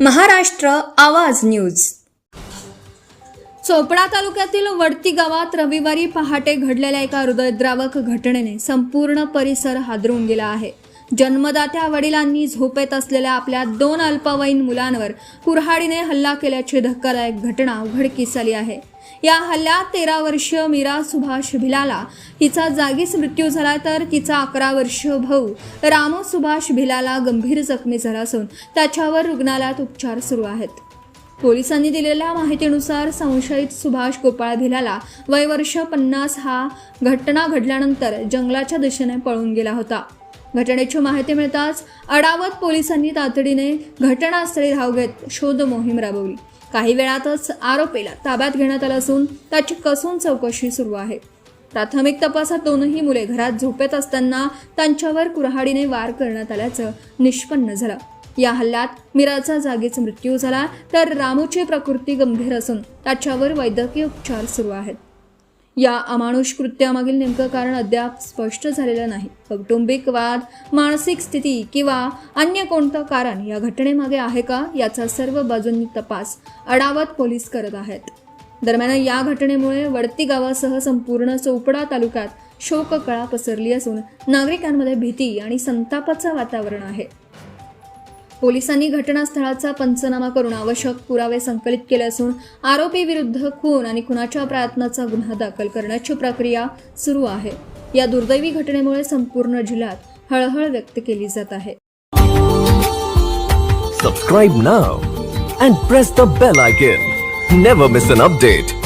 महाराष्ट्र आवाज न्यूज। चोपडा तालुक्यातील वडती गावात रविवारी पहाटे घडलेल्या एका हृदयद्रावक घटनेने संपूर्ण परिसर हादरून गेला आहे। जन्मदात्या वडिलांनी झोपेत असलेल्या आपल्या 2 अल्पवयीन मुलांवर कुऱ्हाडीने हल्ला केल्याची धक्कादायक घटना उघडकीस आली आहे। या हल्ल्यात 13 वर्षीय मीरा सुभाष भिलाला हिचा जागीच मृत्यू झाला, तर तिचा 11 वर्षीय भाऊ रामू सुभाष भिलाला गंभीर जखमी झाला असून त्याच्यावर रुग्णालयात उपचार सुरू आहेत। पोलिसांनी दिलेल्या माहितीनुसार संशयित सुभाष गोपाळ भिलाला वय वर्ष 50 हा घटना घडल्यानंतर जंगलाच्या दिशेने पळून गेला होता। घटनेची माहिती मिळताच अडावत पोलिसांनी तातडीने घटनास्थळी धाव घेत शोध मोहीम राबवली। काही वेळातच आरोपीला ताब्यात घेण्यात आलं असून त्याची कसून चौकशी सुरू आहे। प्राथमिक तपासात दोनही मुले घरात झोपेत असताना त्यांच्यावर कुऱ्हाडीने वार करण्यात आल्याचं निष्पन्न झालं। या हल्ल्यात मीराचा जागीच मृत्यू झाला, तर रामूची प्रकृती गंभीर असून त्याच्यावर वैद्यकीय उपचार सुरू आहेत। या अमानुष कृत्यामागील नेमकं कारण अद्याप स्पष्ट झालेलं नाही। कौटुंबिक वाद, मानसिक स्थिती किंवा अन्य कोणतं कारण या घटनेमागे आहे का, याचा सर्व बाजूंनी तपास अडावत पोलीस करत आहेत। दरम्यान या घटनेमुळे वडती गावासह संपूर्ण चोपडा तालुक्यात शोककळा पसरली असून नागरिकांमध्ये भीती आणि संतापाचं वातावरण आहे। पोलिसांनी घटनास्थळाचा पंचनामा करून आवश्यक पुरावे संकलित केले असून आरोपी विरुद्ध खून आणि खुनाच्या प्रयत्नाचा गुन्हा दाखल करण्याची प्रक्रिया सुरू आहे। या दुर्दैवी घटनेमुळे संपूर्ण जिल्ह्यात हळहळ व्यक्त केली जात आहे। Subscribe now and press the bell icon. Never miss an update.